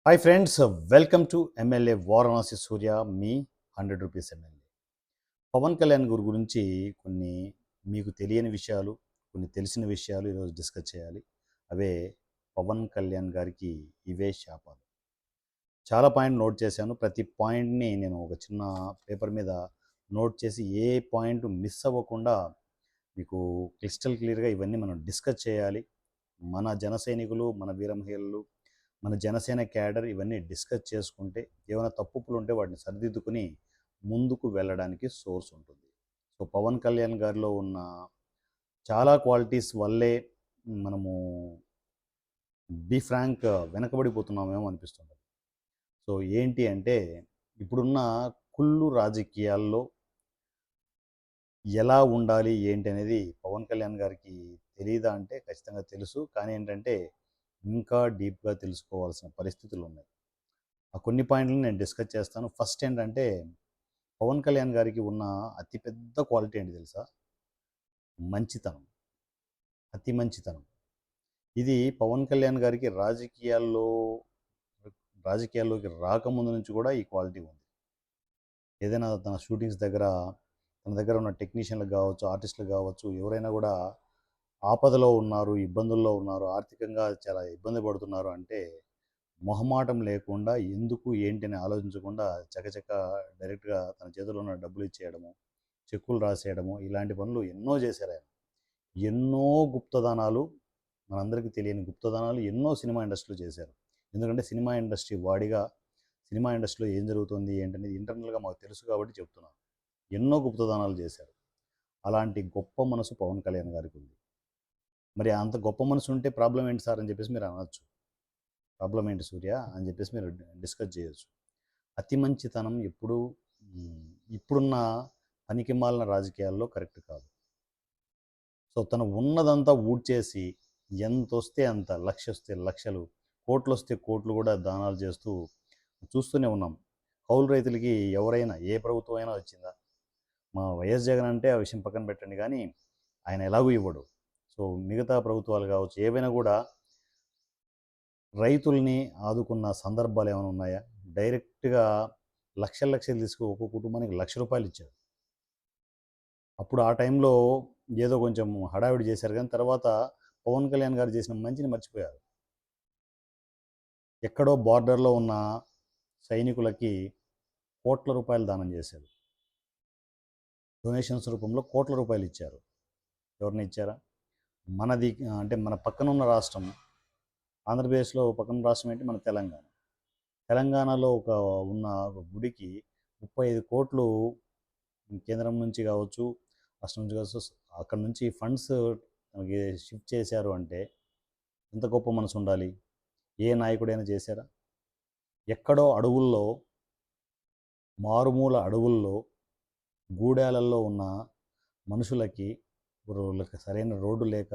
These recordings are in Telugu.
Hi friends, welcome to MLA Varanasi Surya, మీ 100 రూపీస్ ఎమ్మెల్యే. పవన్ కళ్యాణ్ గారి గురించి కొన్ని మీకు తెలియని విషయాలు, కొన్ని తెలిసిన విషయాలు ఈరోజు డిస్కస్ చేయాలి. అవే పవన్ కళ్యాణ్ గారికి ఇవే శాపాలు. చాలా పాయింట్ నోట్ చేశాను. ప్రతి పాయింట్ని నేను ఒక చిన్న పేపర్ మీద నోట్ చేసి ఏ పాయింట్ మిస్ అవ్వకుండా మీకు క్లిస్టల్ క్లియర్గా ఇవన్నీ మనం డిస్కస్ చేయాలి. మన జన సైనికులు, మన వీర మహిళలు, మన జనసేన క్యాడర్ ఇవన్నీ డిస్కస్ చేసుకుంటే ఏమైనా తప్పులు ఉంటే వాటిని సరిదిద్దుకుని ముందుకు వెళ్ళడానికి సోర్స్ ఉంటుంది. సో పవన్ కళ్యాణ్ గారిలో ఉన్న చాలా క్వాలిటీస్ వల్లే మనము బీ ఫ్రాంక్ వెనకబడిపోతున్నామేమో అనిపిస్తుంది. సో ఏంటి అంటే, ఇప్పుడున్న కుళ్ళు రాజకీయాల్లో ఎలా ఉండాలి ఏంటి అనేది పవన్ కళ్యాణ్ గారికి తెలియదా అంటే ఖచ్చితంగా తెలుసు. కానీ ఏంటంటే ఇంకా డీప్గా తెలుసుకోవాల్సిన పరిస్థితులు ఉన్నాయి. ఆ కొన్ని పాయింట్లు నేను డిస్కస్ చేస్తాను. ఫస్ట్ ఏంటంటే, పవన్ కళ్యాణ్ గారికి ఉన్న అతిపెద్ద క్వాలిటీ ఏంటి తెలుసా? మంచితనం. అతి మంచితనం. ఇది పవన్ కళ్యాణ్ గారికి రాజకీయాల్లోకి రాకముందు నుంచి కూడా ఈ క్వాలిటీ ఉంది. ఏదైనా తన షూటింగ్స్ దగ్గర, తన దగ్గర ఉన్న టెక్నీషియన్లు కావచ్చు, ఆర్టిస్టులు కావచ్చు, ఎవరైనా కూడా ఆపదలో ఉన్నారు, ఇబ్బందుల్లో ఉన్నారు, ఆర్థికంగా చాలా ఇబ్బంది పడుతున్నారు అంటే మొహమాటం లేకుండా ఎందుకు ఏంటి అని ఆలోచించకుండా చకచక డైరెక్ట్గా తన చేతిలో ఉన్న డబ్బులు ఇచ్చేయడము, చెక్కులు రాసేయడము, ఇలాంటి పనులు ఎన్నో చేశారు ఆయన. ఎన్నో గుప్తదానాలు, మనందరికీ తెలియని గుప్తదానాలు ఎన్నో సినిమా ఇండస్ట్రీలో చేశారు. ఎందుకంటే సినిమా ఇండస్ట్రీ వాడిగా సినిమా ఇండస్ట్రీలో ఏం జరుగుతుంది ఏంటనేది ఇంటర్నల్గా మాకు తెలుసు కాబట్టి చెప్తున్నాను. ఎన్నో గుప్తదానాలు చేశారు. అలాంటి గొప్ప మనసు పవన్ కళ్యాణ్ గారికి ఉంది. మరి అంత గొప్ప మనసు ఉంటే ప్రాబ్లం ఏంటి సార్ అని చెప్పేసి మీరు అనొచ్చు. ప్రాబ్లం ఏంటి సూర్య అని చెప్పేసి మీరు డిస్కస్ చేయొచ్చు. అతి మంచితనం ఎప్పుడూ ఇప్పుడున్న పనికిమాలిన రాజకీయాల్లో కరెక్ట్ కాదు. సో తను ఉన్నదంతా ఊడ్చేసి ఎంత వస్తే అంత, లక్ష వస్తే లక్షలు, కోట్లు వస్తే కోట్లు కూడా దానాలు చేస్తూ చూస్తూనే ఉన్నాం. కౌలు రైతులకి ఎవరైనా ఏ ప్రభుత్వం అయినా వచ్చిందా? మా వైఎస్ జగన్ అంటే ఆ విషయం పక్కన పెట్టండి, కానీ ఆయన ఎలాగూ ఇవ్వడు. సో మిగతా ప్రభుత్వాలు కావచ్చు, ఏవైనా కూడా రైతుల్ని ఆదుకున్న సందర్భాలు ఏమైనా ఉన్నాయా? డైరెక్ట్గా లక్షలు లక్షలు తీసుకు ఒక్కొక్క కుటుంబానికి ₹1,00,000 ఇచ్చారు. అప్పుడు ఆ టైంలో ఏదో కొంచెం హడావిడి చేశారు, కానీ తర్వాత పవన్ కళ్యాణ్ గారు చేసిన మంచిని మర్చిపోయారు. ఎక్కడో బార్డర్లో ఉన్న సైనికులకి ₹1,00,00,000 దానం చేశారు. డొనేషన్స్ రూపంలో ₹1,00,00,000 ఇచ్చారు. ఎవరిని ఇచ్చారా? మనది అంటే మన పక్కన ఉన్న రాష్ట్రం ఆంధ్రప్రదేశ్లో పక్కన రాష్ట్రం ఏంటి? మన తెలంగాణ. తెలంగాణలో ఉన్న ఒక గుడికి 35 కోట్లు కేంద్రం నుంచి కావచ్చు, రాష్ట్రం నుంచి కావచ్చు, అక్కడ నుంచి ఫండ్స్ మనకి షిఫ్ట్ చేశారు అంటే ఎంత గొప్ప మనసు ఉండాలి? ఏ నాయకుడైనా చేశారా? ఎక్కడో అడవుల్లో, మారుమూల అడవుల్లో, గూడాలల్లో ఉన్న మనుషులకి సరైన రోడ్డు లేక,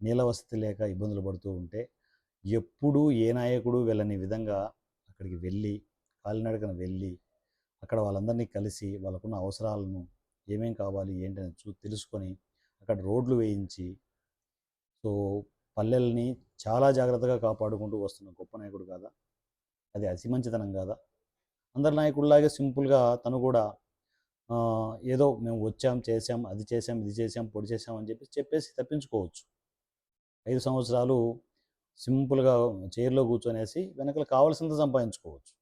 నీళ్ళ వసతి లేక ఇబ్బందులు పడుతూ ఉంటే ఎప్పుడూ ఏ నాయకుడు వెళ్ళని విధంగా అక్కడికి వెళ్ళి, కాలినడకన వెళ్ళి అక్కడ వాళ్ళందరినీ కలిసి వాళ్ళకున్న అవసరాలను ఏమేం కావాలి ఏంటని తెలుసుకొని అక్కడ రోడ్లు వేయించి, సో పల్లెల్ని చాలా జాగ్రత్తగా కాపాడుకుంటూ వస్తున్న గొప్ప నాయకుడు కాదా? అది అతి మంచితనం కాదా? అందరి నాయకుడిలాగే సింపుల్గా తను కూడా ఏదో మేము వచ్చాం, చేసాం, అది చేసాం, ఇది చేసాం, పొడి చేసాం అని చెప్పేసి తప్పించుకోవచ్చు. 5 సంవత్సరాలు సింపుల్గా చైర్లో కూర్చొనేసి వెనకాల కావాల్సినంత సంపాదించుకోవచ్చు.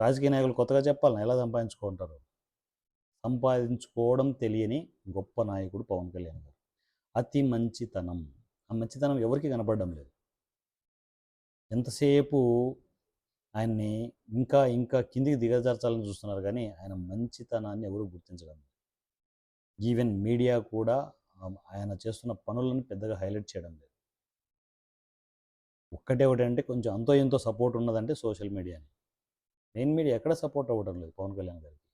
రాజకీయ నాయకులు కొత్తగా చెప్పాలని ఎలా సంపాదించుకుంటారు? సంపాదించుకోవడం తెలియని గొప్ప నాయకుడు పవన్ కళ్యాణ్ గారు. అతి మంచితనం. ఆ మంచితనం ఎవరికి కనపడడం లేదు. ఎంతసేపు ఆయన్ని ఇంకా ఇంకా కిందికి దిగజార్చాలని చూస్తున్నారు, కానీ ఆయన మంచితనాన్ని ఎవరు గుర్తించడం లేదు. ఈవెన్ మీడియా కూడా ఆయన చేస్తున్న పనులను పెద్దగా హైలైట్ చేయడం లేదు. ఒక్కటే ఒకటి అంటే కొంచెం అంతో ఎంతో సపోర్ట్ ఉన్నదంటే సోషల్ మీడియాని. మెయిన్ మీడియా ఎక్కడ సపోర్ట్ అవ్వడం లేదు పవన్ కళ్యాణ్ గారికి.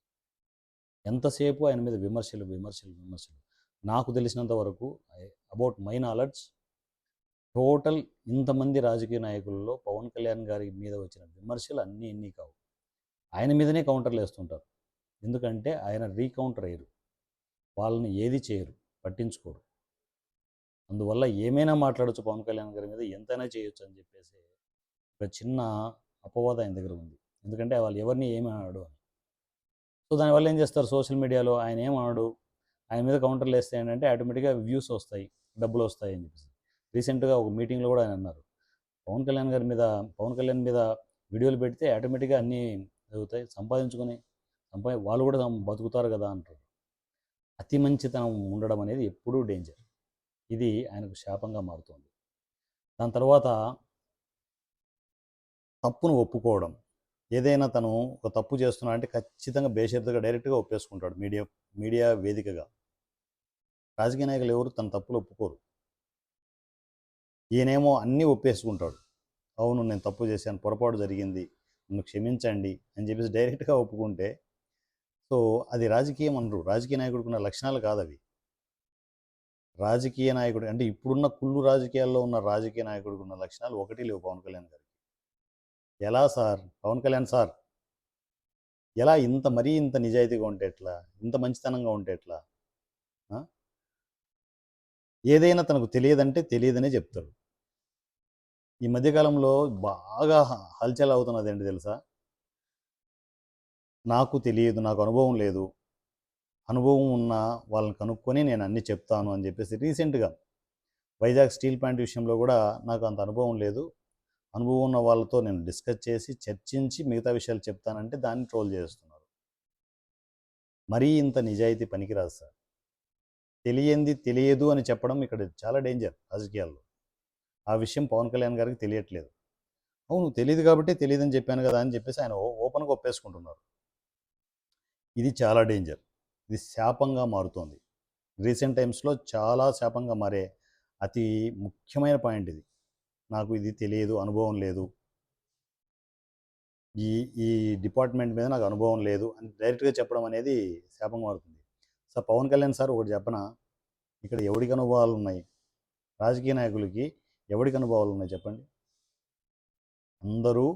ఎంతసేపు ఆయన మీద విమర్శలు విమర్శలు విమర్శలు. నాకు తెలిసినంత వరకు అబౌట్ మై నాలెడ్జ్, టోటల్ ఇంతమంది రాజకీయ నాయకుల్లో పవన్ కళ్యాణ్ గారి మీద వచ్చిన విమర్శలు అన్నీ ఇన్ని కావు. ఆయన మీదనే కౌంటర్లు వేస్తుంటారు. ఎందుకంటే ఆయన రీకౌంటర్ అయ్యారు. వాళ్ళని ఏది చేయరు, పట్టించుకోరు. అందువల్ల ఏమైనా మాట్లాడచ్చు పవన్ కళ్యాణ్ గారి మీద, ఎంతైనా చేయొచ్చు అని చెప్పేసి ఒక చిన్న అపవాదం ఆయన దగ్గర ఉంది. ఎందుకంటే వాళ్ళు ఎవరిని ఏమి అనడు అని. సో దానివల్ల ఏం చేస్తారు సోషల్ మీడియాలో ఆయన ఏం అనడు, ఆయన మీద కౌంటర్లు వేస్తే ఏంటంటే ఆటోమేటిక్గా వ్యూస్ వస్తాయి, డబ్బులు వస్తాయి అని చెప్పేసి. రీసెంట్గా ఒక మీటింగ్లో కూడా ఆయన అన్నారు, పవన్ కళ్యాణ్ గారి మీద పవన్ కళ్యాణ్ మీద వీడియోలు పెడితే ఆటోమేటిక్గా అన్నీ జరుగుతాయి, సంపాదించుకొని వాళ్ళు కూడా బతుకుతారు కదా అంటారు. అతి మంచితనం ఉండడం అనేది ఎప్పుడూ డేంజర్. ఇది ఆయనకు శాపంగా మారుతుంది. దాని తర్వాత తప్పును ఒప్పుకోవడం. ఏదైనా తను ఒక తప్పు చేస్తున్నా అంటే ఖచ్చితంగా బేషరతుగా డైరెక్ట్గా ఒప్పేసుకుంటాడు మీడియా వేదికగా. రాజకీయ నాయకులు ఎవరు తన తప్పులు ఒప్పుకోరు. ఈయనేమో అన్నీ ఒప్పేసుకుంటాడు. అవును నేను తప్పు చేశాను, పొరపాటు జరిగింది, నన్ను క్షమించండి అని చెప్పేసి డైరెక్ట్గా ఒప్పుకుంటే సో అది రాజకీయం అనరు. రాజకీయ నాయకుడికి ఉన్న లక్షణాలు కాదు అవి. రాజకీయ నాయకుడు అంటే ఇప్పుడున్న కుళ్ళు రాజకీయాల్లో ఉన్న రాజకీయ నాయకుడికి ఉన్న లక్షణాలు ఒకటి లేవు పవన్ కళ్యాణ్ గారికి. ఎలా సార్ పవన్ కళ్యాణ్ సార్ ఎలా మరీ ఇంత నిజాయితీగా ఉంటే ఎట్లా, ఇంత మంచితనంగా ఉంటే ఎట్లా? ఏదైనా తనకు తెలియదంటే తెలియదనే చెప్తాడు. ఈ మధ్యకాలంలో బాగా హల్చల్ అవుతున్నది ఏంటి తెలుసా, నాకు తెలియదు, నాకు అనుభవం లేదు, అనుభవం ఉన్న వాళ్ళని కనుక్కొని నేను అన్నీ చెప్తాను అని చెప్పేసి రీసెంట్గా వైజాగ్ స్టీల్ ప్లాంట్ విషయంలో కూడా నాకు అంత అనుభవం లేదు, అనుభవం ఉన్న వాళ్ళతో నేను డిస్కస్ చేసి చర్చించి మిగతా విషయాలు చెప్తానంటే దాన్ని ట్రోల్ చేస్తున్నారు. మరీ ఇంత నిజాయితీ పనికిరాదు సార్. తెలియంది తెలియదు అని చెప్పడం ఇక్కడ చాలా డేంజర్ రాజకీయాల్లో. ఆ విషయం పవన్ కళ్యాణ్ గారికి తెలియట్లేదు. అవును తెలియదు కాబట్టి తెలియదని చెప్పాను కదా అని చెప్పేసి ఆయన ఓపెన్గా ఒప్పేసుకుంటున్నారు. ఇది చాలా డేంజర్. ఇది శాపంగా మారుతోంది. రీసెంట్ టైమ్స్లో చాలా శాపంగా మారే అతి ముఖ్యమైన పాయింట్ ఇది. నాకు ఇది తెలియదు, అనుభవం లేదు, ఈ ఈ డిపార్ట్మెంట్ మీద నాకు అనుభవం లేదు అని డైరెక్ట్గా చెప్పడం అనేది శాపంగా మారుతుంది. సార్ పవన్ కళ్యాణ్ సార్ ఒకటి చెప్పనా, ఇక్కడ ఎవరికి అనుభవాలు ఉన్నాయి, రాజకీయ నాయకులకి ఎవరికి అనుభవాలు ఉన్నాయి చెప్పండి? అందరూ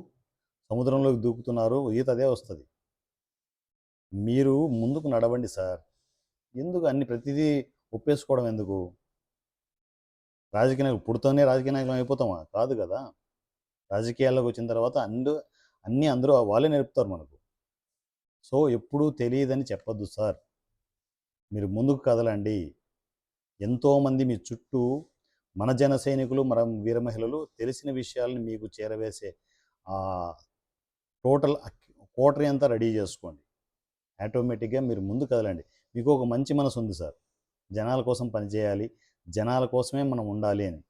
సముద్రంలోకి దూకుతున్నారు, ఈత అదే వస్తుంది. మీరు ముందుకు నడవండి సార్. ఎందుకు అన్ని ప్రతిదీ ఒప్పేసుకోవడం ఎందుకు? రాజకీయ నాయకులు పుడుతూనే రాజకీయ నాయకులు అయిపోతామా? కాదు కదా. రాజకీయాల్లోకి వచ్చిన తర్వాత అన్నీ అందరూ వాళ్ళే నేర్పుతారు మనకు. సో ఎప్పుడూ తెలియదని చెప్పొద్దు సార్. మీరు ముందుకు కదలండి. ఎంతోమంది మీ చుట్టూ మన జన సైనికులు, మన వీర మహిళలు తెలిసిన విషయాల్ని మీకు చేరవేసే టోటల్ కోటరీ అంతా రెడీ చేసుకోండి. ఆటోమేటిక్గా మీరు ముందు కదలండి. మీకు ఒక మంచి మనసు ఉంది సార్, జనాల కోసం పనిచేయాలి, జనాల కోసమే మనం ఉండాలి అని.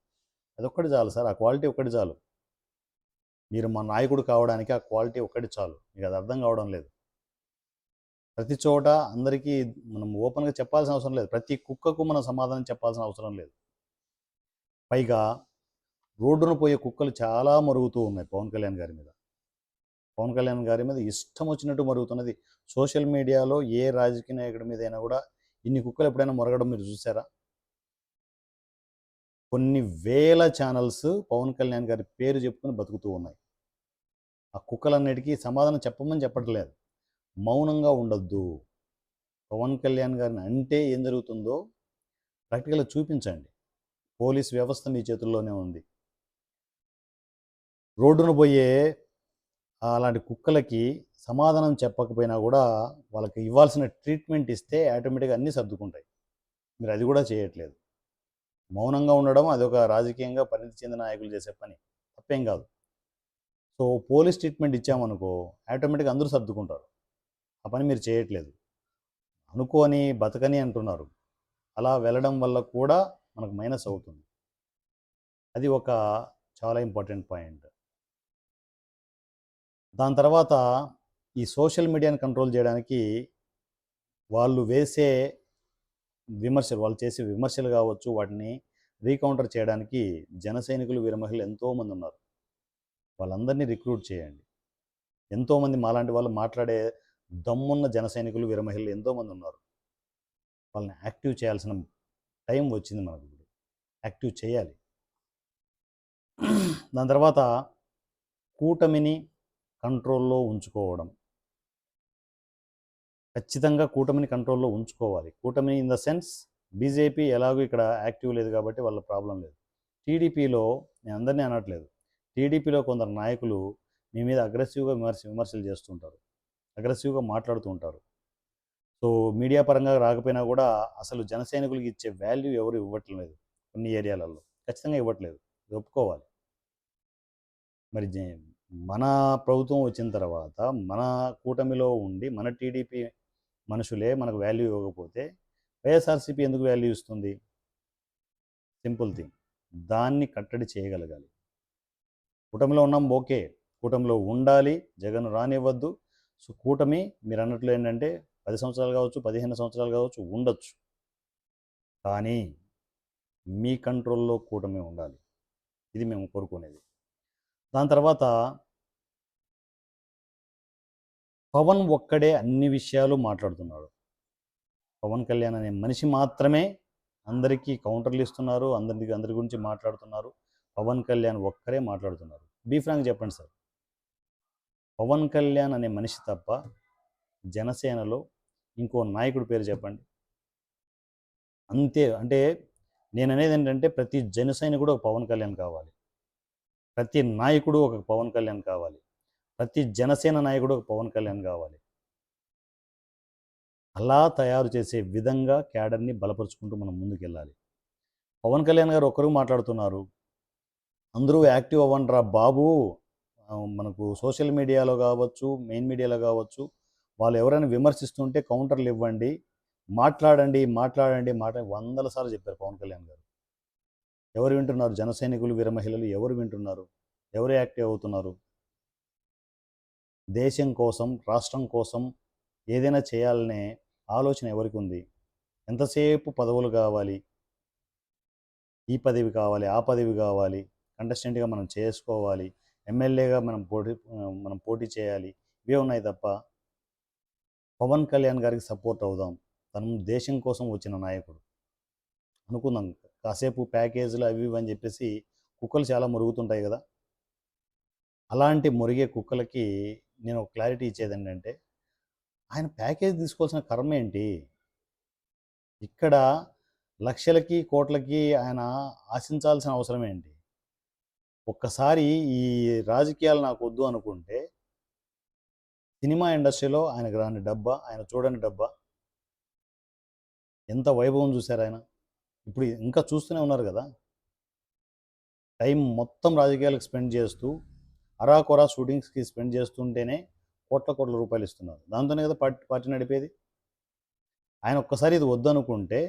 అదొక్కటి చాలు సార్, ఆ క్వాలిటీ ఒక్కటి చాలు. మీరు మా నాయకుడు కావడానికి ఆ క్వాలిటీ ఒక్కటి చాలు. మీకు అది అర్థం కావడం లేదు. ప్రతి చోట అందరికీ మనం ఓపెన్గా చెప్పాల్సిన అవసరం లేదు, ప్రతి కుక్కకు మనం సమాధానం చెప్పాల్సిన అవసరం లేదు. పైగా రోడ్డున పోయే కుక్కలు చాలా మరుగుతూ ఉన్నాయి పవన్ కళ్యాణ్ గారి మీద. పవన్ కళ్యాణ్ గారి మీద ఇష్టం వచ్చినట్టు మరుగుతున్నది. సోషల్ మీడియాలో ఏ రాజకీయ నాయకుడి మీద అయినా కూడా ఇన్ని కుక్కలు ఎప్పుడైనా మొరగడం మీరు చూసారా? కొన్ని వేల ఛానల్స్ పవన్ కళ్యాణ్ గారి పేరు చెప్పుకొని బతుకుతూ ఉన్నాయి. ఆ కుక్కలన్నిటికీ సమాధానం చెప్పమని చెప్పట్లేదు, మౌనంగా ఉండొద్దు. పవన్ కళ్యాణ్ గారిని అంటే ఏం జరుగుతుందో ప్రాక్టికల్గా చూపించండి. పోలీస్ వ్యవస్థ మీ చేతుల్లోనే ఉంది. రోడ్డున పోయే అలాంటి కుక్కలకి సమాధానం చెప్పకపోయినా కూడా వాళ్ళకి ఇవ్వాల్సిన ట్రీట్మెంట్ ఇస్తే ఆటోమేటిక్గా అన్నీ సర్దుకుంటాయి. మీరు అది కూడా చేయట్లేదు. మౌనంగా ఉండడం అదొక రాజకీయంగా పరిణతి చెందిన నాయకులు చేసే పని, తప్పేం కాదు. సో పోలీస్ ట్రీట్మెంట్ ఇచ్చామనుకో ఆటోమేటిక్గా అందరూ సర్దుకుంటారు. ఆ పని మీరు చేయట్లేదు. అనుకోని బతకని అంటున్నారు, అలా వెళ్ళడం వల్ల కూడా మనకు మైనస్ అవుతుంది. అది ఒక చాలా ఇంపార్టెంట్ పాయింట్. దాని తర్వాత ఈ సోషల్ మీడియాని కంట్రోల్ చేయడానికి వాళ్ళు వేసే విమర్శలు, వాళ్ళు చేసే విమర్శలు కావచ్చు, వాటిని రీకౌంటర్ చేయడానికి జన సైనికులు, వీర మహిళలు ఎంతోమంది ఉన్నారు. వాళ్ళందరినీ రిక్రూట్ చేయండి. ఎంతోమంది మాలాంటి వాళ్ళు మాట్లాడే దమ్మున్న జన సైనికులు, వీర మహిళలు ఎంతోమంది ఉన్నారు. వాళ్ళని యాక్టివ్ చేయాల్సిన టైం వచ్చింది మనకు. ఇప్పుడు యాక్టివ్ చేయాలి. దాని తర్వాత కూటమిని కంట్రోల్లో ఉంచుకోవడం. ఖచ్చితంగా కూటమిని కంట్రోల్లో ఉంచుకోవాలి. కూటమిని ఇన్ ద సెన్స్ బీజేపీ ఎలాగో ఇక్కడ యాక్టివ్ లేదు కాబట్టి వాళ్ళ ప్రాబ్లం లేదు. టీడీపీలో నేను అందరినీ అనట్లేదు, టీడీపీలో కొందరు నాయకులు మీ మీద అగ్రెసివ్గా విమర్శలు చేస్తుంటారు, అగ్రెసివ్గా మాట్లాడుతూ ఉంటారు. సో మీడియా పరంగా రాకపోయినా కూడా అసలు జన సైనికులకి ఇచ్చే వాల్యూ ఎవరు ఇవ్వట్లేదు, కొన్ని ఏరియాలలో ఖచ్చితంగా ఇవ్వట్లేదు, ఇది ఒప్పుకోవాలి. మరి మన ప్రభుత్వం వచ్చిన తర్వాత మన కూటమిలో ఉండి మన టీడీపీ మనుషులే మనకు వాల్యూ ఇవ్వకపోతే వైఎస్ఆర్సీపీ ఎందుకు వాల్యూ ఇస్తుంది? సింపుల్ థింగ్, దాన్ని కట్టడి చేయగలగాలి. కూటమిలో ఉన్నాం, ఓకే, కూటమిలో ఉండాలి, జగన్ రానివ్వద్దు. సో కూటమి మీరు అన్నట్లు ఏంటంటే 10 సంవత్సరాలు కావచ్చు, 15 సంవత్సరాలు కావచ్చు, ఉండొచ్చు, కానీ మీ కంట్రోల్లో కూటమి ఉండాలి. ఇది మేము కోరుకునేది. దాని తర్వాత పవన్ ఒక్కడే అన్ని విషయాలు మాట్లాడుతున్నాడు. పవన్ కళ్యాణ్ అనే మనిషి మాత్రమే అందరికీ కౌంటర్లు ఇస్తున్నారు, అందరి గురించి మాట్లాడుతున్నారు. పవన్ కళ్యాణ్ ఒక్కరే మాట్లాడుతున్నారు. బీ ఫ్రాంక్ చెప్పండి సార్, పవన్ కళ్యాణ్ అనే మనిషి తప్ప జనసేనలో ఇంకో నాయకుడి పేరు చెప్పండి. అంతే. అంటే నేను అనేది ఏంటంటే ప్రతి జన సైనికుడు ఒక పవన్ కళ్యాణ్ కావాలి, ప్రతి నాయకుడు ఒక పవన్ కళ్యాణ్ కావాలి, ప్రతి జనసేన నాయకుడు ఒక పవన్ కళ్యాణ్ కావాలి. అలా తయారు చేసే విధంగా క్యాడర్ని బలపరుచుకుంటూ మనం ముందుకెళ్ళాలి. పవన్ కళ్యాణ్ గారు ఒక్కరు మాట్లాడుతున్నారు, అందరూ యాక్టివ్ అవ్వండి రా బాబు, మనకు సోషల్ మీడియాలో కావచ్చు, మెయిన్ మీడియాలో కావచ్చు, వాళ్ళు ఎవరైనా విమర్శిస్తుంటే కౌంటర్లు ఇవ్వండి, మాట్లాడండి 100 సార్లు చెప్పారు పవన్ కళ్యాణ్ గారు. ఎవరు వింటున్నారు? జన సైనికులు, వీర మహిళలు ఎవరు వింటున్నారు? ఎవరు యాక్టివ్ అవుతున్నారు? దేశం కోసం, రాష్ట్రం కోసం ఏదైనా చేయాలనే ఆలోచన ఎవరికి ఉంది? ఎంతసేపు పదవులు కావాలి, ఈ పదవి కావాలి, ఆ పదవి కావాలి, కంటెస్టెంట్గా మనం చేసుకోవాలి, ఎమ్మెల్యేగా మనం పోటీ చేయాలి, ఇవే ఉన్నాయి తప్ప పవన్ కళ్యాణ్ గారికి సపోర్ట్ అవుదాం, తను దేశం కోసం వచ్చిన నాయకుడు అనుకుందాం. కాసేపు ప్యాకేజీలు అవి ఇవి అని చెప్పేసి కుక్కలు చాలా మురుగుతుంటాయి కదా, అలాంటి మురిగే కుక్కలకి నేను ఒక క్లారిటీ ఇచ్చేది ఏంటంటే, ఆయన ప్యాకేజ్ తీసుకోవాల్సిన కర్మ ఏంటి? ఇక్కడ లక్షలకి కోట్లకి ఆయన ఆశించాల్సిన అవసరం ఏంటి? ఒక్కసారి ఈ రాజకీయాలు నాకు వద్దు అనుకుంటే సినిమా ఇండస్ట్రీలో ఆయనకు రాని డబ్బా, ఆయన చూడని డబ్బా, ఎంత వైభవం చూశారు ఆయన. ఇప్పుడు ఇంకా చూస్తూనే ఉన్నారు కదా, టైం మొత్తం రాజకీయాలకు స్పెండ్ చేస్తూ అరాకొరా షూటింగ్స్కి స్పెండ్ చేస్తుంటేనే కోట్ల రూపాయలు ఇస్తున్నారు. దాంతోనే కదా పార్టీ నడిపేది. ఆయన ఒక్కసారి ఇది వద్దనుకుంటే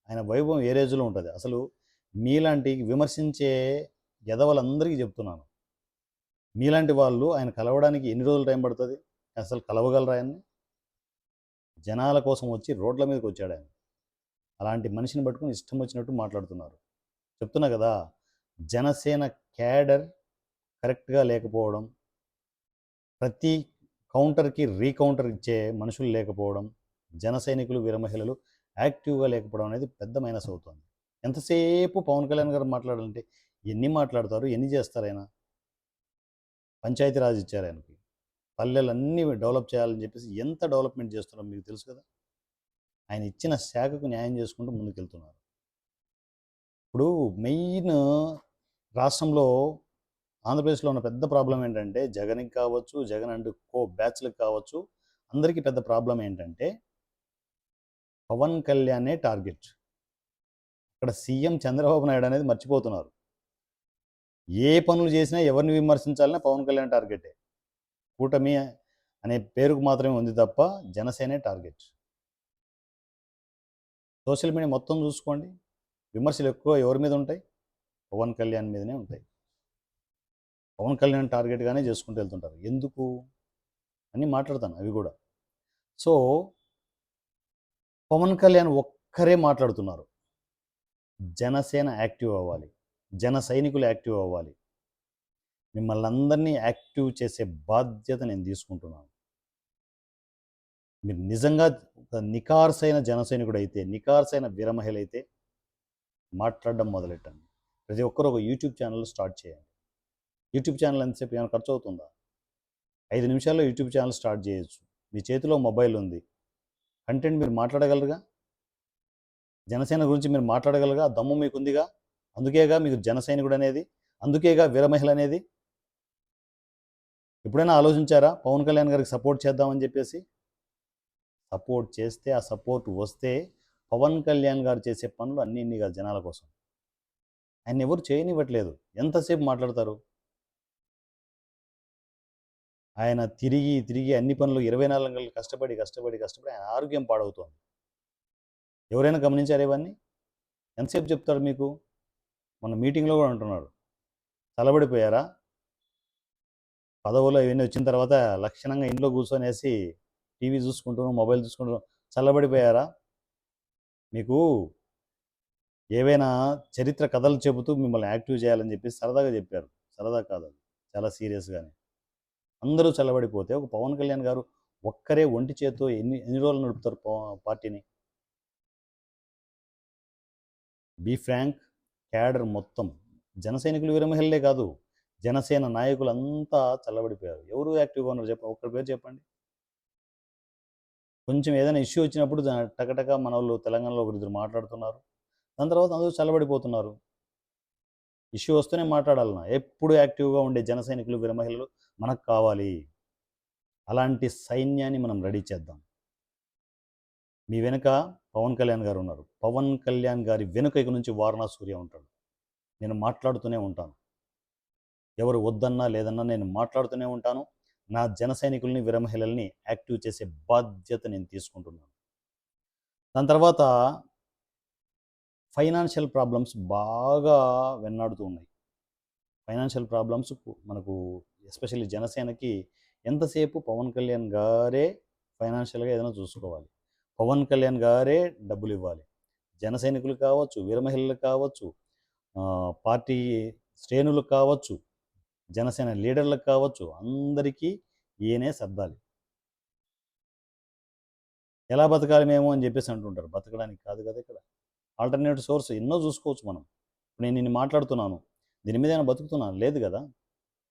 ఆయన వైభవం ఏ రేంజ్లో ఉంటుంది. అసలు మీలాంటి విమర్శించే ఎదవలందరికీ చెప్తున్నాను, మీలాంటి వాళ్ళు ఆయన కలవడానికి ఎన్ని రోజులు టైం పడుతుంది? అసలు కలవగలరా ఆయన్ని? జనాల కోసం వచ్చి రోడ్ల మీదకి వచ్చాడు ఆయన. అలాంటి మనిషిని పట్టుకుని ఇష్టం వచ్చినట్టు మాట్లాడుతున్నారు. చెప్తున్నా కదా, జనసేన క్యాడర్ కరెక్ట్గా లేకపోవడం, ప్రతి కౌంటర్కి రీకౌంటర్ ఇచ్చే మనుషులు లేకపోవడం, జన సైనికులు, వీర మహిళలు యాక్టివ్గా లేకపోవడం అనేది పెద్ద మైనస్ అవుతుంది. ఎంతసేపు పవన్ కళ్యాణ్ గారు మాట్లాడాలంటే ఎన్ని మాట్లాడతారు, ఎన్ని చేస్తారు ఆయన? పంచాయతీరాజ్ ఇచ్చారు ఆయనకి, పల్లెలన్నీ డెవలప్ చేయాలని చెప్పేసి ఎంత డెవలప్మెంట్ చేస్తున్నారో మీకు తెలుసు కదా. ఆయన ఇచ్చిన శాఖకు న్యాయం చేసుకుంటూ ముందుకెళ్తున్నారు. ఇప్పుడు మెయిన్ రాష్ట్రంలో ఆంధ్రప్రదేశ్లో ఉన్న పెద్ద ప్రాబ్లం ఏంటంటే, జగన్కి కావచ్చు, జగన్ అండ్ కో బ్యాచ్లకు కావచ్చు, అందరికీ పెద్ద ప్రాబ్లం ఏంటంటే పవన్ కళ్యాణే టార్గెట్. అక్కడ సీఎం చంద్రబాబు నాయుడు అనేది మర్చిపోతున్నారు. ఏ పనులు చేసినా ఎవరిని విమర్శించాలన్నా పవన్ కళ్యాణ్ టార్గెటే. కూటమి అనే పేరుకు మాత్రమే ఉంది తప్ప జనసేనే టార్గెట్. సోషల్ మీడియా మొత్తం చూసుకోండి, విమర్శలు ఎక్కువ ఎవరి మీద ఉంటాయి? పవన్ కళ్యాణ్ మీదనే ఉంటాయి. పవన్ కళ్యాణ్ టార్గెట్గానే చేసుకుంటూ వెళ్తుంటారు. ఎందుకు అని మాట్లాడతాను అవి కూడా. సో పవన్ కళ్యాణ్ ఒక్కరే మాట్లాడుతున్నారు. జనసేన యాక్టివ్ అవ్వాలి, జన సైనికులు యాక్టివ్ అవ్వాలి, మిమ్మల్ని అందరినీ యాక్టివ్ చేసే బాధ్యత నేను తీసుకుంటున్నాను. మీరు నిజంగా నికార్సైన జన సైనికుడు అయితే, నికార్సైన వీరమహిళ అయితే మాట్లాడడం మొదలెట్టండి. ప్రతి ఒక్కరు ఒక యూట్యూబ్ ఛానల్ స్టార్ట్ చేయండి. యూట్యూబ్ ఛానల్ ఎంతసేపు ఏమైనా ఖర్చు అవుతుందా? 5 నిమిషాల్లో యూట్యూబ్ ఛానల్ స్టార్ట్ చేయొచ్చు. మీ చేతిలో మొబైల్ ఉంది, కంటెంట్ మీరు మాట్లాడగలరుగా, జనసేన గురించి మీరు మాట్లాడగలరుగా, దమ్ము మీకుందిగా. అందుకేగా మీకు జన సైనికుడు అనేది, అందుకేగా వీరమహిళ అనేది. ఎప్పుడైనా ఆలోచించారా పవన్ కళ్యాణ్ గారికి సపోర్ట్ చేద్దామని చెప్పేసి? సపోర్ట్ చేస్తే, ఆ సపోర్ట్ వస్తే పవన్ కళ్యాణ్ గారు చేసే పనులు అన్నీ ఇన్ని కాదు జనాల కోసం. ఆయన ఎవరు చేయనివ్వట్లేదు. ఎంతసేపు మాట్లాడతారు? ఆయన తిరిగి, తిరిగి అన్ని పనులు 24 గంటలు కష్టపడి, కష్టపడి, కష్టపడి ఆయన ఆరోగ్యం పాడవుతోంది. ఎవరైనా గమనించారా ఇవన్నీ? ఎంతసేపు చెప్తాడు మీకు? మొన్న మీటింగ్‌లో కూడా అంటున్నాడు. చల్లబడిపోయారా? పదవులు ఇవన్నీ వచ్చిన తర్వాత లక్షణంగా ఇంట్లో కూర్చొనేసి టీవీ చూసుకుంటూ, మొబైల్ చూసుకుంటూ చల్లబడిపోయారా? మీకు ఏవైనా చరిత్ర కథలు చెబుతూ మిమ్మల్ని యాక్టివ్ చేయాలని చెప్పి సరదాగా చెప్పారు. సరదా కాదు అది. చాలా సీరియస్‌గానే. అందరూ చల్లబడిపోతే ఒక పవన్ కళ్యాణ్ గారు ఒక్కరే ఒంటి చేత్తో ఎన్ని ఎన్ని రోజులు నడుపుతారు పార్టీని? బీ ఫ్రాంక్, క్యాడర్ మొత్తం జన సైనికులు విరమహిళలే కాదు, జనసేన నాయకులంతా చల్లబడిపోయారు. ఎవరు యాక్టివ్‌గా ఉన్నారు ఒక్కరి పేరు చెప్పండి. కొంచెం ఏదైనా ఇష్యూ వచ్చినప్పుడు టకటక మనోళ్ళు తెలంగాణలో ఒకరిద్దరు మాట్లాడుతున్నారు. దాని తర్వాత అందరూ చల్లబడిపోతున్నారు. ఇష్యూ వస్తేనే మాట్లాడాలన్నా. ఎప్పుడు యాక్టివ్‌గా ఉండే జన సైనికులు, విరమహిళలు మనకు కావాలి. అలాంటి సైన్యాన్ని మనం రెడీ చేద్దాం. మీ వెనుక పవన్ కళ్యాణ్ గారు ఉన్నారు. పవన్ కళ్యాణ్ గారి వెనుక ఇక నుంచి వారణా సూర్య ఉంటాడు. నేను మాట్లాడుతూనే ఉంటాను. ఎవరు వద్దన్నా లేదన్నా నేను మాట్లాడుతూనే ఉంటాను. నా జన సైనికుల్ని, విరమహిళల్ని యాక్టివ్ చేసే బాధ్యత నేను తీసుకుంటున్నాను. దాని తర్వాత ఫైనాన్షియల్ ప్రాబ్లమ్స్ బాగా వెన్నాడుతూ ఉన్నాయి. ఫైనాన్షియల్ ప్రాబ్లమ్స్ మనకు ఎస్పెషల్లీ జనసేనకి ఎంతసేపు పవన్ కళ్యాణ్ గారే ఫైనాన్షియల్‌గా ఏదైనా చూసుకోవాలి. పవన్ కళ్యాణ్ గారే డబ్బులు ఇవ్వాలి. జన సైనికులు కావచ్చు, వీరమహిళలు కావచ్చు, పార్టీ శ్రేణులకు కావచ్చు, జనసేన లీడర్లకు కావచ్చు, అందరికీ ఈయనే సర్దాలి. ఎలా బతకాలి మేము అని చెప్పేసి అంటుంటారు. బతకడానికి కాదు కదా ఇక్కడ. ఆల్టర్నేటివ్ సోర్స్ ఎన్నో చూసుకోవచ్చు మనం. నేను ఇన్ని మాట్లాడుతున్నాను. దీని మీద ఏమైనా బతుకుతున్నాను లేదు కదా.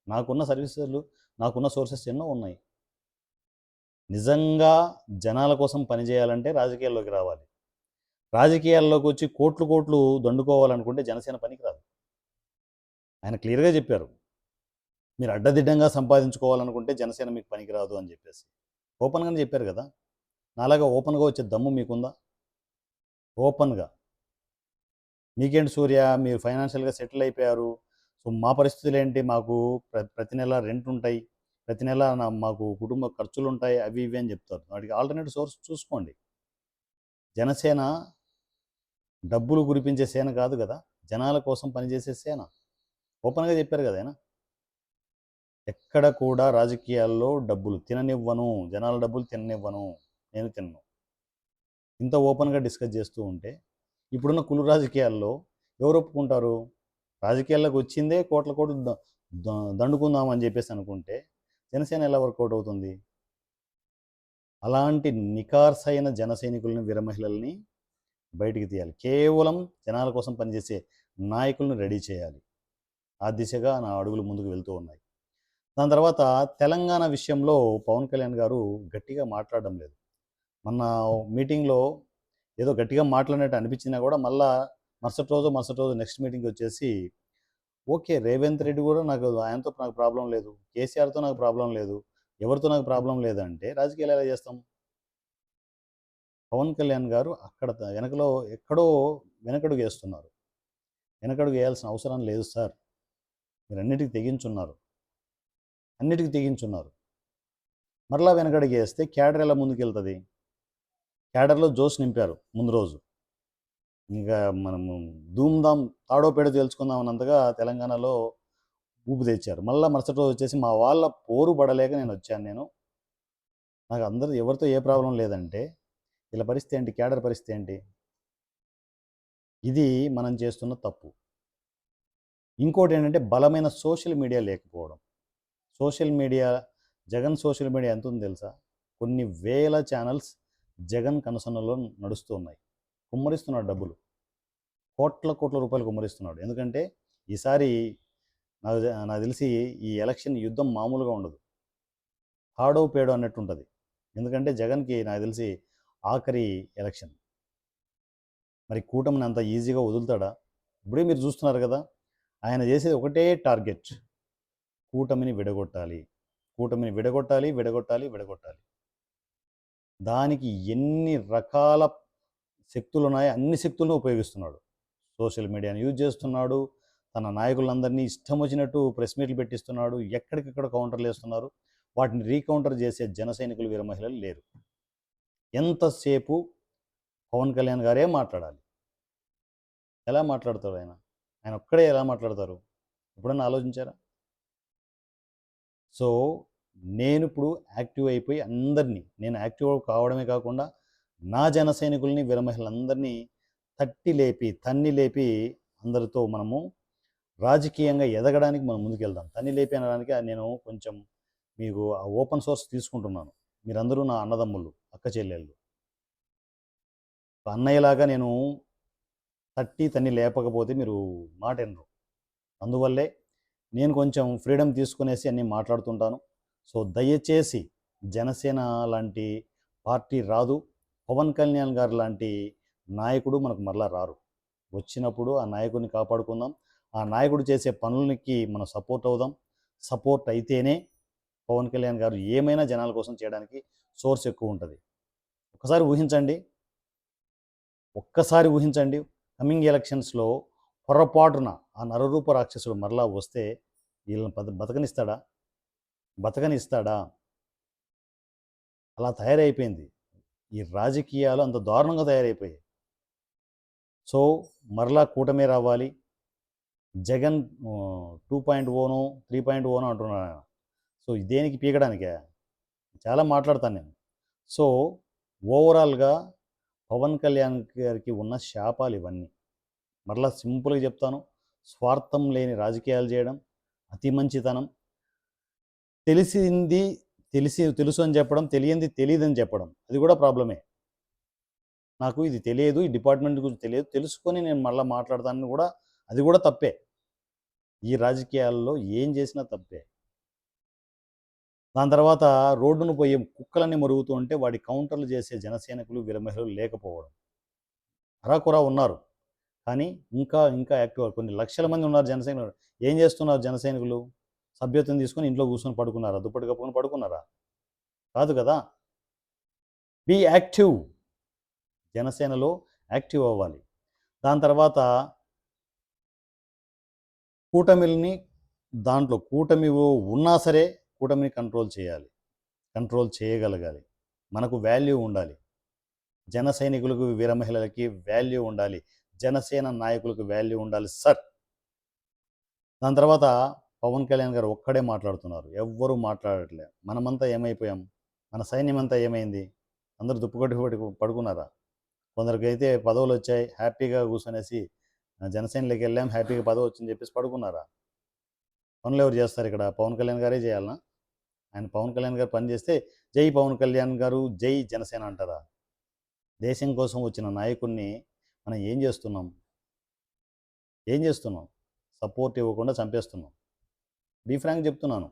నాకున్న సర్వీసెస్లు, నాకున్న సోర్సెస్ ఎన్నో ఉన్నాయి. నిజంగా జనాల కోసం పనిచేయాలంటే రాజకీయాల్లోకి రావాలి. రాజకీయాల్లోకి వచ్చి కోట్లు కోట్లు దండుకోవాలనుకుంటే జనసేన పనికిరాదు. ఆయన క్లియర్‌గా చెప్పారు. మీరు అడ్డదిడ్డంగా సంపాదించుకోవాలనుకుంటే జనసేన మీకు పనికిరాదు అని చెప్పేసి. ఓపెన్‌గానే చెప్పారు కదా. నాలాగా ఓపెన్‌గా వచ్చే దమ్ము మీకుందా? ఓపెన్‌గా. మీకేంటి సూర్య మీరు ఫైనాన్షియల్‌గా సెటిల్ అయిపోయారు. సో, మా పరిస్థితులేంటి? మాకు ప్రతి నెల రెంట్ ఉంటాయి. ప్రతి నెల మాకు కుటుంబ ఖర్చులుంటాయి. అవి ఇవి అని చెప్తారు. వాటికి ఆల్టర్‌నేటివ్ సోర్స్ చూసుకోండి. జనసేన డబ్బులు కురిపించే సేన కాదు కదా. జనాల కోసం పనిచేసే సేన. ఓపెన్‌గా చెప్పారు కదా ఆయన. ఎక్కడ కూడా రాజకీయాల్లో డబ్బులు తిననివ్వను. జనాల డబ్బులు తిననివ్వను. నేను తినను. ఇంత ఓపెన్‌గా డిస్కస్ చేస్తూ ఉంటే, ఇప్పుడున్న కులు రాజకీయాల్లో ఎవరు ఒప్పుకుంటారు? రాజకీయాల్లోకి వచ్చిందే కోట్ల కోట్లు దండుకుందాం అని చెప్పేసి అనుకుంటే, జనసేన ఎలా వర్కౌట్ అవుతుంది? అలాంటి నికార్సైన జన సైనికులని, వీరమహిళల్ని బయటికి తీయాలి. కేవలం జనాల కోసం పనిచేసే నాయకులను రెడీ చేయాలి. ఆ దిశగా నా అడుగులు ముందుకు వెళ్తూ ఉన్నాయి. దాని తర్వాత తెలంగాణ విషయంలో పవన్ కళ్యాణ్ గారు గట్టిగా మాట్లాడడం లేదు. మొన్న మీటింగ్‌లో ఏదో గట్టిగా మాట్లాడినట్టు అనిపించినా కూడా మళ్ళా మరుసటి రోజు నెక్స్ట్ మీటింగ్‌కి వచ్చేసి ఓకే. రేవంత్ రెడ్డి కూడా ఆయనతో నాకు ప్రాబ్లమ్ లేదు. కేసీఆర్‌తో నాకు ప్రాబ్లమ్ లేదు. ఎవరితో నాకు ప్రాబ్లమ్ లేదంటే రాజకీయాలు ఎలా చేస్తాం? పవన్ కళ్యాణ్ గారు అక్కడ వెనకలో ఎక్కడో వెనకడుగేస్తున్నారు. వెనకడుగు వేయాల్సిన అవసరం లేదు సార్. మీరన్నిటికి తెగించున్నారు. అన్నిటికి తెగించున్నారు. మరలా వెనకడుగేస్తే క్యాడర్ ఎలా ముందుకెళ్తది? క్యాడర్‌లో జోష్ నింపారు ముందు రోజు. ఇంకా మనము ధూమ్‌ధామ్ తాడో పేడో తేల్చుకుందాం అన్నంతగా తెలంగాణలో ఊపు తెచ్చారు. మళ్ళా మరుసటి రోజు వచ్చేసి మా వాళ్ళ పోరు పడలేక నేనొచ్చాను నేను. నాకు అందరూ ఎవరితో ఏ ప్రాబ్లమ్ లేదంటే, వీళ్ళ పరిస్థితి ఏంటి? క్యాడర్ పరిస్థితి ఏంటి? ఇది మనం చేస్తున్న తప్పు. ఇంకోటేంటంటే బలమైన సోషల్ మీడియా లేకపోవడం. Social media Jagan social media ఎంతుందో తెలుసా? కొన్ని వేల ఛానల్స్ జగన్ కనుసన్నలో నడుస్తూ ఉన్నాయి. కుమ్మరిస్తున్నాడు డబ్బులు. కోట్ల కోట్ల రూపాయలు కుమ్మరిస్తున్నాడు. ఎందుకంటే ఈసారి నాకు తెలిసి ఈ ఎలక్షన్ యుద్ధం మామూలుగా ఉండదు. తాడో పేడో అన్నట్టుంటది. ఎందుకంటే జగన్‌కి నాకు తెలిసి ఆఖరి ఎలక్షన్. మరి కూటమిని అంత ఈజీగా వదులుతాడా? ఇప్పుడే మీరు చూస్తున్నారు కదా. ఆయన చేసేది ఒకటే టార్గెట్. కూటమిని విడగొట్టాలి. కూటమిని విడగొట్టాలి, విడగొట్టాలి, విడగొట్టాలి. దానికి ఎన్ని రకాల శక్తులున్నాయో అన్ని శక్తులను ఉపయోగిస్తున్నాడు. సోషల్ మీడియాని యూజ్ చేస్తున్నాడు. తన నాయకులందరినీ ఇష్టం వచ్చినట్టు ప్రెస్ మీట్లు పెట్టిస్తున్నాడు. ఎక్కడికక్కడ కౌంటర్లు వేస్తున్నారు. వాటిని రీకౌంటర్ చేసే జన సైనికులు, వీర మహిళలు లేరు. ఎంతసేపు పవన్ కళ్యాణ్ గారే మాట్లాడాలి. ఎలా మాట్లాడతారు ఆయన? ఆయన ఒక్కడే ఎలా మాట్లాడతారు? ఎప్పుడన్నా ఆలోచించారా? సో నేను ఇప్పుడు యాక్టివ్ అయిపోయి నేను యాక్టివ్ కావడమే కాకుండా నా జన సైనికుల్ని, వీర మహిళలందరినీ తన్ని లేపి అందరితో మనము రాజకీయంగా ఎదగడానికి మనం ముందుకెళ్దాం. తన్ని లేపి అనడానికి నేను కొంచెం మీకు ఆ ఓపెన్ సోర్స్ తీసుకుంటున్నాను. మీరందరూ నా అన్నదమ్ముళ్ళు, అక్క చెల్లెళ్ళు. అన్నయ్యలాగా నేను తన్ని లేపకపోతే మీరు మాట వినరు. అందువల్లే నేను కొంచెం ఫ్రీడమ్ తీసుకునేసి అన్నీ మాట్లాడుతుంటాను. సో దయచేసి జనసేన లాంటి పార్టీ రాదు, పవన్ కళ్యాణ్ గారు లాంటి నాయకుడు మనకు మరలా రారు. వచ్చినప్పుడు ఆ నాయకుడిని కాపాడుకుందాం. ఆ నాయకుడు చేసే పనులకి మనం సపోర్ట్ అవుదాం. సపోర్ట్ అయితేనే పవన్ కళ్యాణ్ గారు ఏమైనా జనాల కోసం చేయడానికి సోర్స్ ఎక్కువ ఉంటుంది. ఒక్కసారి ఊహించండి, కమింగ్ ఎలక్షన్స్లో పొరపాటున ఆ నరరూప రాక్షసుడు మరలా వస్తే వీళ్ళని బతకనిస్తాడా? అలా తయారైపోయింది. ఈ రాజకీయాలు అంత దారుణంగా తయారైపోయాయి. సో మరలా కూటమే రావాలి. జగన్ 2.0 3.0 అంటున్నాను ఆయన. సో దేనికి పీకడానికే? చాలా మాట్లాడతాను నేను. సో ఓవరాల్గా పవన్ కళ్యాణ్ గారికి ఉన్న శాపాలు ఇవన్నీ. మరలా సింపుల్గా చెప్తాను, స్వార్థం లేని రాజకీయాలు చేయడం, అతి మంచితనం, తెలుసు అని చెప్పడం, తెలియంది తెలియదని చెప్పడం, అది కూడా ప్రాబ్లమే. నాకు ఇది తెలియదు, ఈ డిపార్ట్మెంట్ గురించి తెలియదు, తెలుసుకొని నేను మళ్ళీ మాట్లాడతానని కూడా, అది కూడా తప్పే. ఈ రాజకీయాల్లో ఏం చేసినా తప్పే. దాని తర్వాత రోడ్డును పోయే కుక్కలన్నీ మరుగుతూ ఉంటే వాడి కౌంటర్లు చేసే జనసైనికులు, వీర మహిళలు లేకపోవడం. అరాకొరా ఉన్నారు, కానీ ఇంకా ఇంకా యాక్టివ్. కొన్ని లక్షల మంది ఉన్నారు జనసైనికులు. ఏం చేస్తున్నారు జనసైనికులు? సభ్యత్వం తీసుకొని ఇంట్లో కూర్చొని పడుకున్నారా? దుప్పటి కప్పుకొని పడుకున్నారా? కాదు కదా. Be active. జనసేనలో యాక్టివ్ అవ్వాలి. దాని తర్వాత కూటమి ఉన్నా సరే కూటమిని కంట్రోల్ చేయగలగాలి. మనకు వాల్యూ ఉండాలి. జన సైనికులకు, వీర మహిళలకి వాల్యూ ఉండాలి. జనసేన నాయకులకు వాల్యూ ఉండాలి సార్. దాని తర్వాత పవన్ కళ్యాణ్ గారు ఒక్కడే మాట్లాడుతున్నారు, ఎవ్వరూ మాట్లాడట్లేదు. మనమంతా ఏమైపోయాం? మన సైన్యం అంతా ఏమైంది? అందరూ దుప్పుకొట్టి పడుకున్నారా? కొందరికైతే పదవులు వచ్చాయి, హ్యాపీగా కూర్చొనేసి జనసేనలోకి వెళ్ళాం, హ్యాపీగా పదవి వచ్చిందని చెప్పేసి పడుకున్నారా? పనులు ఎవరు చేస్తారు ఇక్కడ? పవన్ కళ్యాణ్ గారే చేయాలనా? ఆయన పవన్ కళ్యాణ్ గారు పని చేస్తే జై పవన్ కళ్యాణ్ గారు, జై జనసేన అంటారా? దేశం కోసం వచ్చిన నాయకుడిని మనం ఏం చేస్తున్నాం? సపోర్ట్ ఇవ్వకుండా చంపేస్తున్నాం. బీ ఫ్రాంక్ చెప్తున్నాను,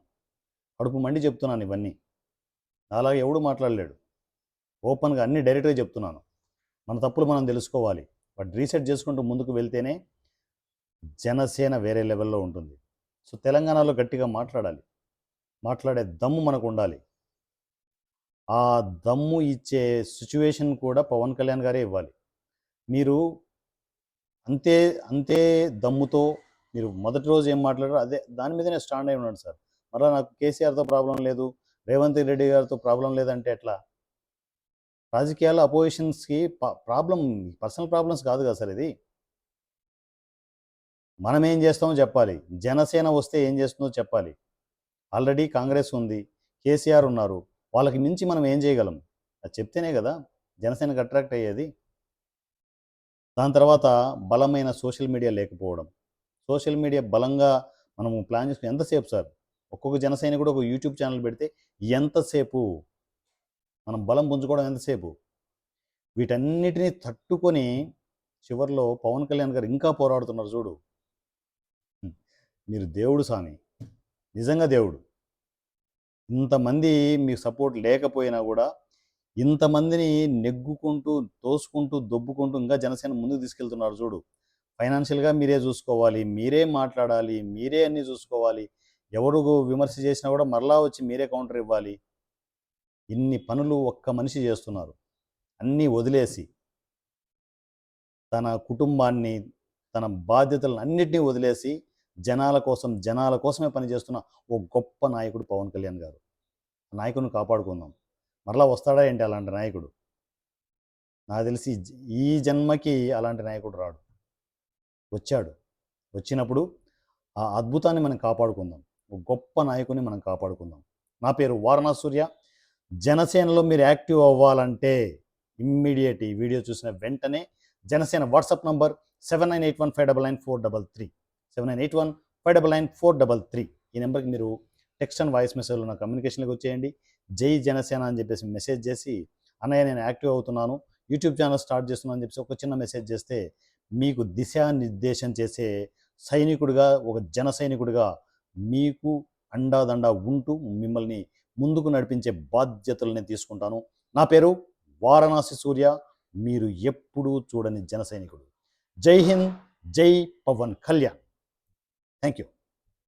కడుపు మండి చెప్తున్నాను ఇవన్నీ. అలాగే ఎవడు మాట్లాడలేడు. ఓపెన్గా అన్ని డైరెక్ట్గా చెప్తున్నాను. మన తప్పులు మనం తెలుసుకోవాలి. బట్ రీసెట్ చేసుకుంటూ ముందుకు వెళ్తేనే జనసేన వేరే లెవెల్లో ఉంటుంది. సో తెలంగాణలో గట్టిగా మాట్లాడే దమ్ము మనకు ఉండాలి. ఆ దమ్ము ఇచ్చే సిచ్యువేషన్ కూడా పవన్ కళ్యాణ్ గారే ఇవ్వాలి. మీరు అంతే దమ్ముతో మీరు మొదటి రోజు ఏం మాట్లాడారో అదే దాని మీదనే స్టాండ్ అయి ఉన్నాడు సార్. మరలా నాకు కేసీఆర్తో ప్రాబ్లం లేదు, రేవంత్ రెడ్డి గారితో ప్రాబ్లం లేదంటే ఎట్లా? రాజకీయాల్లో అపోజిషన్స్కి పర్సనల్ ప్రాబ్లమ్స్ కాదు కదా సార్ ఇది. మనం ఏం చేస్తామో చెప్పాలి. జనసేన వస్తే ఏం చేస్తుందో చెప్పాలి. ఆల్రెడీ కాంగ్రెస్ ఉంది, కేసీఆర్ ఉన్నారు. వాళ్ళకి మించి మనం ఏం చేయగలం? అది చెప్తేనే కదా జనసేనకు అట్రాక్ట్ అయ్యేది. దాని తర్వాత బలమైన సోషల్ మీడియా లేకపోవడం. సోషల్ మీడియా బలంగా మనము ప్లాన్ చేసుకుని ఎంతసేపు సార్? ఒక్కొక్క జనసైనికుడు ఒక యూట్యూబ్ ఛానల్ పెడితే ఎంతసేపు? మనం బలం పుంజుకోవడం ఎంతసేపు? వీటన్నిటినీ తట్టుకొని చివరిలో పవన్ కళ్యాణ్ గారు ఇంకా పోరాడుతున్నారు చూడు. మీరు దేవుడు స్వామి, నిజంగా దేవుడు. ఇంతమంది మీకు సపోర్ట్ లేకపోయినా కూడా ఇంతమందిని నెగ్గుకుంటూ, తోసుకుంటూ, దొబ్బుకుంటూ ఇంకా జనసేన ముందుకు తీసుకెళ్తున్నారు చూడు. ఫైనాన్షియల్గా మీరే చూసుకోవాలి, మీరే మాట్లాడాలి, మీరే అన్నీ చూసుకోవాలి. ఎవరు విమర్శ చేసినా కూడా మరలా వచ్చి మీరే కౌంటర్ ఇవ్వాలి. ఇన్ని పనులు ఒక్క మనిషి చేస్తున్నారు. అన్నీ వదిలేసి తన కుటుంబాన్ని, తన బాధ్యతలను అన్నిటినీ వదిలేసి జనాల కోసమే పనిచేస్తున్న ఓ గొప్ప నాయకుడు పవన్ కళ్యాణ్ గారు. ఆ నాయకుడిని కాపాడుకుందాం. మరలా వస్తాడా ఏంటి అలాంటి నాయకుడు? నాకు తెలిసి ఈ జన్మకి అలాంటి నాయకుడు రాడు. వచ్చాడు. వచ్చినప్పుడు ఆ అద్భుతాన్ని మనం కాపాడుకుందాం. ఒక గొప్ప నాయకుడిని మనం కాపాడుకుందాం. నా పేరు వారణాసి సూర్య. జనసేనలో మీరు యాక్టివ్ అవ్వాలంటే ఇమ్మీడియట్ ఈ వీడియో చూసిన వెంటనే జనసేన వాట్సాప్ నంబర్ 7981599433 7981599433 ఈ నెంబర్కి మీరు టెక్స్ట్ అండ్ వాయిస్ మెసేజ్లో నా కమ్యూనికేషన్లోకి వచ్చేయండి. జై జనసేన అని చెప్పేసి మెసేజ్ చేసి, అన్నయ్య నేను యాక్టివ్ అవుతున్నాను, యూట్యూబ్ ఛానల్ స్టార్ట్ చేస్తున్నాను అని చెప్పేసి ఒక చిన్న మెసేజ్ చేస్తే మీకు దిశానిర్దేశం చేసే సైనికుడిగా, ఒక జన సైనికుడిగా మీకు అండాదండ ఉంటూ మిమ్మల్ని ముందుకు నడిపించే బాధ్యతలు నేను తీసుకుంటాను. నా పేరు వారణాసి సూర్య. మీరు ఎప్పుడూ చూడని జన సైనికుడు. జై హింద్, జై పవన్ కళ్యాణ్. Thank you.